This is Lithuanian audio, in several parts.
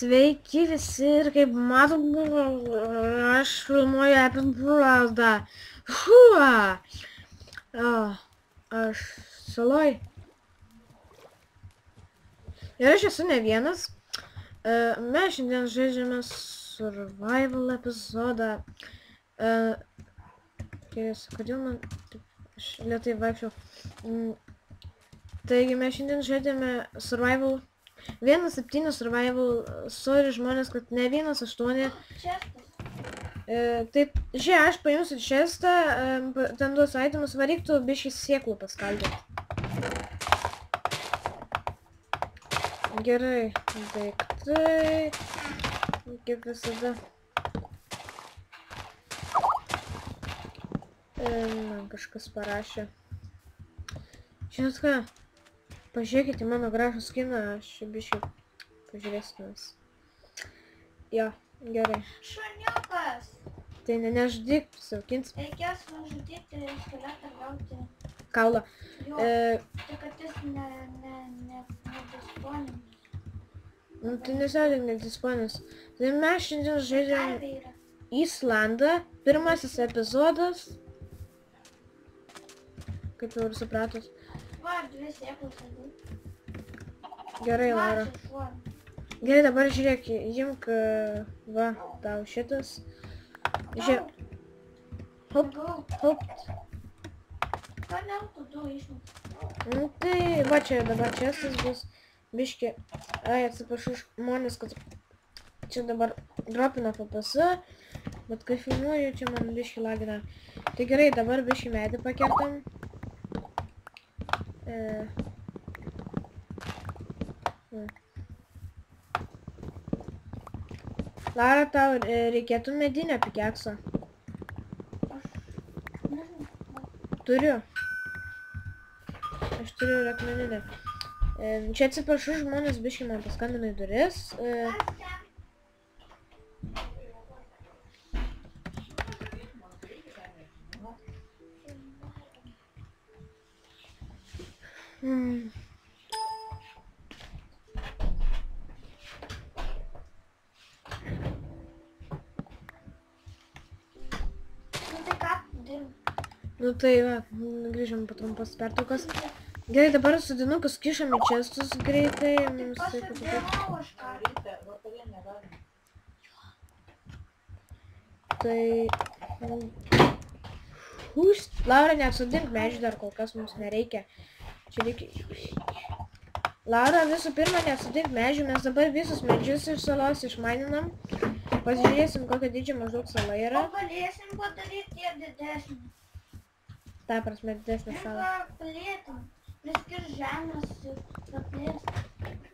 Sveiki visi ir kaip matom, aš filmuoju apie Brother. Aš saloj. Ir aš esu ne vienas. Mes šiandien žaidžiame survival epizodą. Kodėl man lėtai vaikščiau? Taigi mes šiandien žaidėme survival 1.7 survival. Sorry žmonės, kad ne 1.8. Taip, žiūrėk, aš paimsiu čestą, ten duos itemus, varyktų biškį sėklų paskaldyti. Gerai, daiktai, kaip visada. Man kažkas parašė. Žinot ką, pažiūrėkite mano gražų skiną, aš biškį pažiūrėsiu nes. Jo, gerai. Šuniukas! Tai nežudyk, saukins. Reikės nužudyti skeletą gauti. Kaulą. Jo, tai kad jis nedisponins. Nu, tai nesiaudink nedisponins. Tai mes šiandien žaidžiam Islandą. Pirmasis epizodas. Kaip jau ir supratus. Va, 2 sėklos radau. Gerai, Laura. Gerai, dabar žiūrėk, imk, va, tau šitas. Žiūrėk. Hop, hop. Kodėl tu du išmeti? Nu, tai, va čia dabar čestas bus. Biškį. Ai, atsiprašau žmonės, kad čia dabar dropina FPS. Bet kai filmuoju, čia man biškį lagina. Tai gerai, dabar biškį medį pakertam. Lara, tau reikėtų medinio pikekso. Turiu. Aš turiu ir akmeninę. Čia atsiprašau žmonės, biškį man paskambino į duris. Nu tai va, grįžom po trumpos pertraukos. Gerai, dabar sodinukus kišam į čestus greitai. Tai... Laura, neapsodink medžių dar kol kas mums nereikia. Čia reikia... Laura, visų pirma, neapsodink medžių, mes dabar visus medžius iš salos išmaininam. Pasižiūrėsim, kokio dydžio maždaug sala yra. O galėsim padaryti ir didesnį. Ta prasme, didesnė sala. Plėtam, priskir žemės ir praplėsti.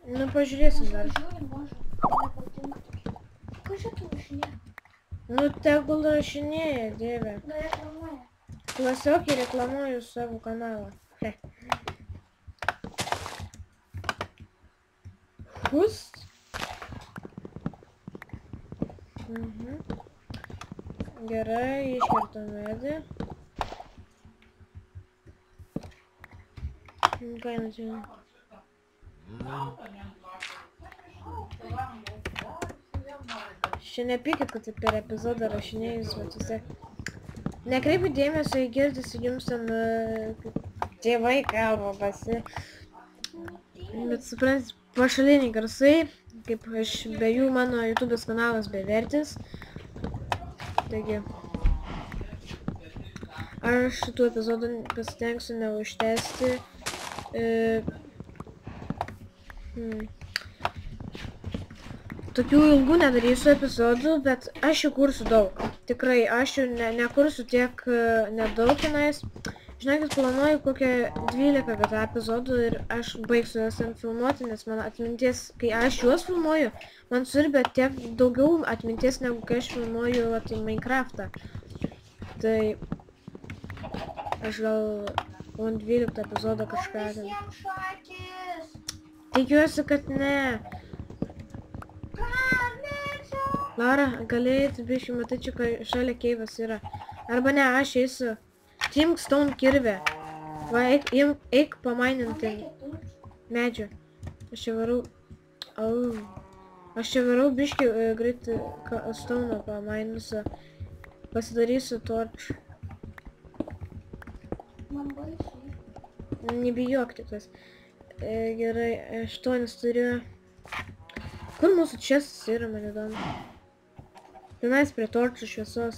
Nu, pažiūrėsim dar. Žiūri, mažą, nepatinka tokia. Ką čia tu rašinė? Nu, tegul rašinėja, dieve. Gal reklamuoja? Klasiokiai reklamuoju savo kanalą. Hust? Gerai, iškertam medį. Ką einatėjau? Čia nepykit, kad per epizodą rašinėjus, bet vis tiek. Nekreipiu dėmesio į girdisi jums ten tėvai kalba pasi. Bet suprantat, pašaliniai garsai, kaip aš be jų mano YouTube'as kanalas bevertis. Taigi, aš šitų epizodų pasitengsiu neužtęsti. Tokių ilgų nedarysiu epizodų, bet aš jų kursiu daug. Tikrai, aš jų nekursiu tiek nedaug tenais. Žinokit, planuoju kokią 12 GTA epizodų ir aš baigsiu jas filmuoti, nes man atminties, kai aš juos filmuoju, man siurbia tiek daugiau atminties, negu kai aš filmuoju Minecraftą. Tai aš gal 12 epizodą kažką... Visiems šakis! Tikiuosi, kad ne. Laura, galėjai biškį matai, čia šalia keivas yra. Arba ne, aš eisiu. Timk stone kirvę. Va, eik pamaininti medžių. Aš čia varau. Au. Aš čia varau biškį greit stauną pamainusą. Pasidarysiu torch. Man baisu. Nebijok tikras. Gerai, 8 turiu. Kur mūsų čestas yra, man įdomu. Tenais prie torčų šviesos.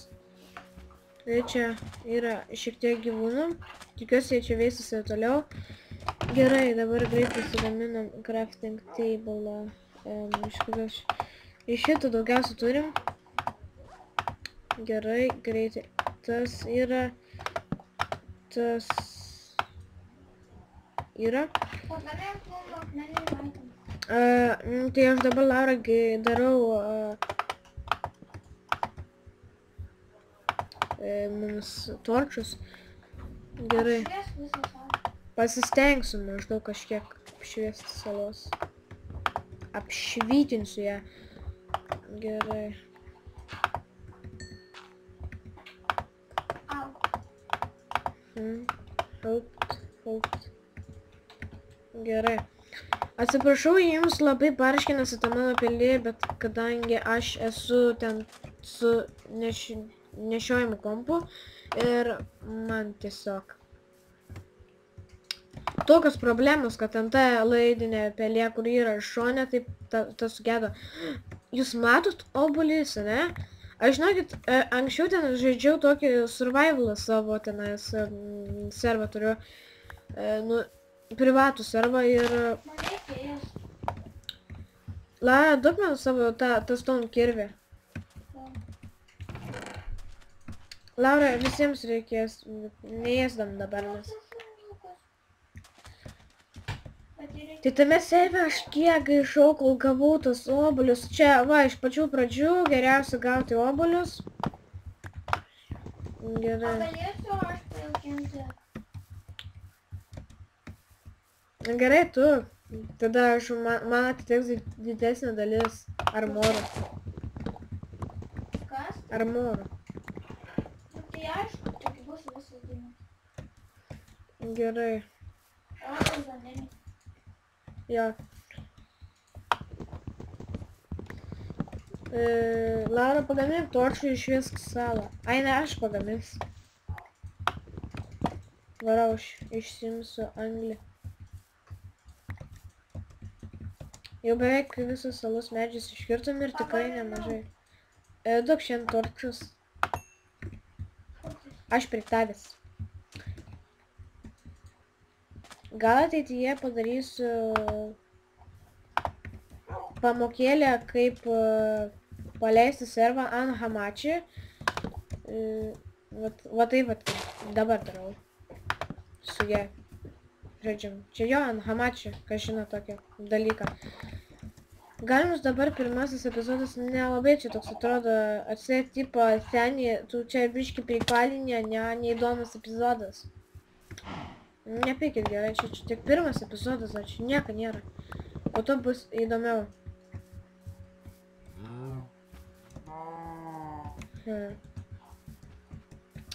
Tai čia yra šiek tiek gyvūnų. Tikiuosi, jie čia veisisi toliau. Gerai, dabar greit pasigaminam crafting table. Iš šito daugiausia turim. Gerai, greitai. Tas yra. Tas yra. Pagamėm plumą akmenį vaikam. Tai aš dabar, Laura, darau mums torčius. Gerai. Švies visą salą. Pasistengsiu maždaug kažkiek apšviesti salos. Apšvytinsiu ją. Gerai. Au. Haupt. Gerai. Atsiprašau, jums labai barškinasi ta mano pelė, bet kadangi aš esu ten su nešiojimu kompu ir man tiesiog tokios problemos, kad ten ta laidinė pelė, kur yra šone, taip ta sugedo. Jūs matot obuolys, ne? Aš žinokit, anksčiau ten žaidžiau tokį survivalą savo tenais servą turiu. Nu, privatų servą ir... Man reikės. Lara, duok man savo tą stone kirvį. Laura, visiems reikės, neėsdam dabar, nes... Tai tame serve aš kiek gaišau, kol gavau tos obuolius. Čia, va, iš pačių pradžių geriausia gauti obuolius. Gerai. Galėsiu aš pajaukinti. Gerai, tu. Tada man atiteks didesnė dalis armoro. Kas? Armoro. Nu, tai aišku, tokia bus visas dainas. Gerai. O, tai zanelį. Jo. Laura, pagamink torčių ir šviesk salą. Ai, ne, aš pagaminsiu. Varau, išsimsiu anglį. Jau beveik visus salos medžius iškirtum ir tikrai nemažai. Duok šiandien torčius. Aš priktavęs. Gal ateityje padarysiu pamokėlę, kaip paleisti servą ant Hamachi. Va taip vat, dabar darau. Su ja. Žaidžiam. Čia jo ant Hamachi, kas žino tokį dalyką. Galimus dabar pirmasis epizodas nelabai čia toks atrodo atsėt tipo senį, tu čia biški prikalinė, neįdomus epizodas. Nepykit gerai, čia tik pirmas epizodas, dar čia nieko nėra. Po to bus įdomiau.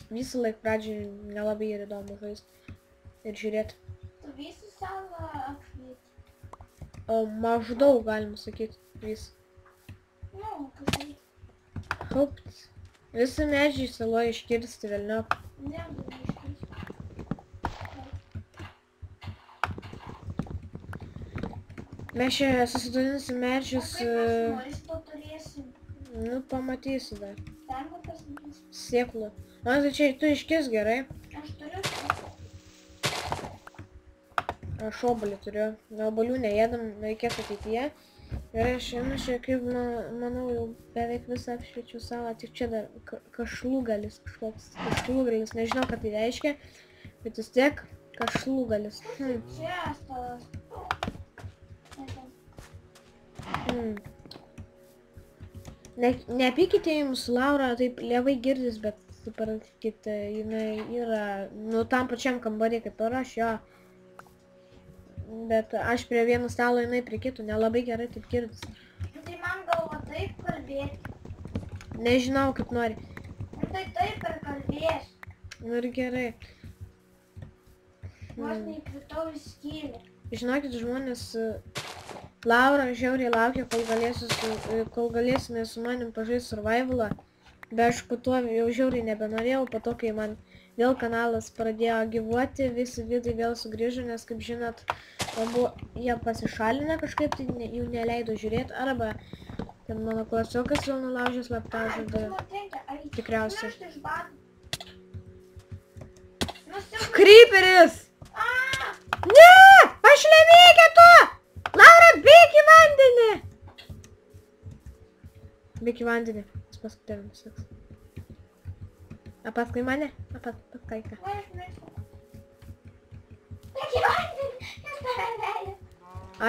Visą laik pradžiai nelabai ir įdomu žaisti ir žiūrėti. Tu visą salą apšvieti. Maždaug galima sakyti vis. Nu, kažkaip. Haupt. Visi medžiai saloje iškirsti velniop. Ne, gali iškirsti. Mes čia susidodinsim medžius. Kaip mes noris to turėsim? Nu, pamatysi dar. Ten va pasidarysim. Sėklų. Man tai čia tu iškis gerai. Aš turiu. Aš obuolį turiu. Obuolių neėdam, reikės ateityje. Ir aš čia, kaip manau, jau beveik visą apšviečiu salą. Tik čia dar kašlūgalis kažkoks. Kašlūgalis, nežinau, ką tai reiškia. Bet vis tiek kašlūgalis. Čia stalas. Nepykite jums, Laura, taip lievai girdis, bet supraskite, jinai yra, nu, tam pačiam kambarį kaip ir aš, jo. Bet aš prie vieno stalo, jinai prie kitų, nelabai gerai taip girdis. Tai man galva taip kalbėti. Nežinau, kaip nori. Nu tai taip ir kalbės. Nu ir gerai. Vos neįkritau į skylę. Žinokit, žmonės Laura žiauriai laukia, kol galėsime su manim pažaisti survivalą. Bet aš po to jau žiauriai nebenorėjau, po to, kai man vėl kanalas pradėjo gyvuoti, visi vidai vėl sugrįžo, nes, kaip žinot, jie pasišalinę kažkaip, tai jų neleido žiūrėti, arba ten mano klasiokas vėl nulaužė slaptažodį. Tikriausiai. Kryperis! Ne! Pašlemėkė tu! Laura, bėk į vandenį! Bėk į vandenį. Jis paskutėm seks. A paskui mane? A paskui ką? Bėk į vandenį! Jis tave veja.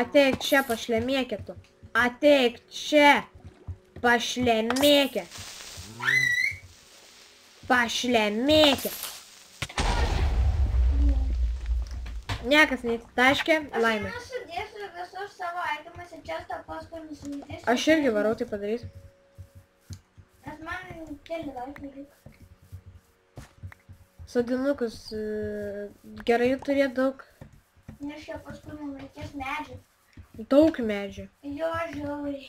Ateik čia, pašlemėkė tu. Ateik čia! Pašlemėkė! Pašlemėkė! Niekas neįtaškė, laimė. Aš sudėsiu visus savo aitimus į čestą, paskui nusilytėsiu. Aš irgi varau tai padarysiu. Nes man keli laiptai liko. Sodinukus gerai turėt daug. Nes čia paskui man reikės medžių. Daug medžių. Jo, žiauriai.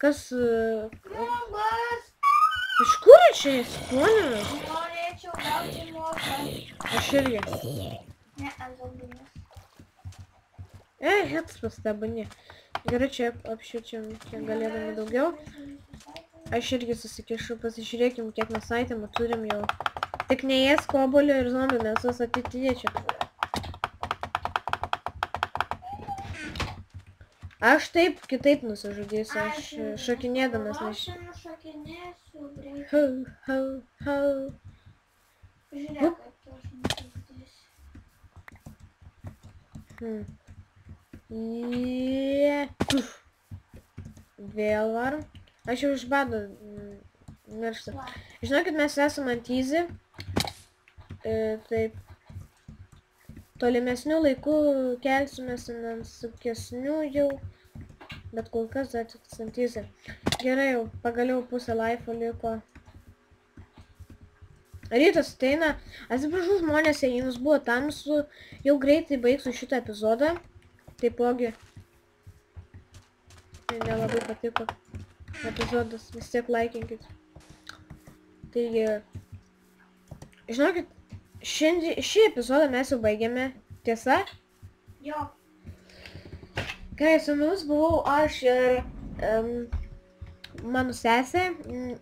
Kas... Žmogus! Iš kur čia įsponimas? Norėčiau gauti moką. Aš irgi. Ne, azalbinės. Hets pastabani. Gerai, čia apšviečiam, kiek galėdami daugiau. Aš irgi susikišu, pasižiūrėkim, kiek mes aitemų turim jau. Tik neės kobolio ir zombių, nes vis ateityje čia. Aš taip, kitaip nusižudysiu, aš šokinėdamas, nes... Aš nušokinėsiu greitai. Hau, hau, hau. Žiūrėk, kaip tu aš nusižudysiu. Vėl varom. Aš jau iš bado mirštu. Žinokit, mes esame ant easy. Taip. Tolimesnių laikų kelsimės ant sunkesnių jau. Bet kol kas dar tik ant easy. Gerai, jau pagaliau pusę life'o liko. Rytas ateina. Atsiprašau žmonės, jei jums buvo tamsu. Jau greitai baigsiu šitą epizodą. Taipogi. Nelabai patiko epizodas. Vis tiek laikinkit. Taigi. Žinokit, šį epizodą mes jau baigėme. Tiesa? Jo. Gerai, su mumis buvau aš ir mano sesė.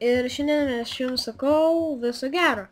Ir šiandien aš jums sakau viso gero.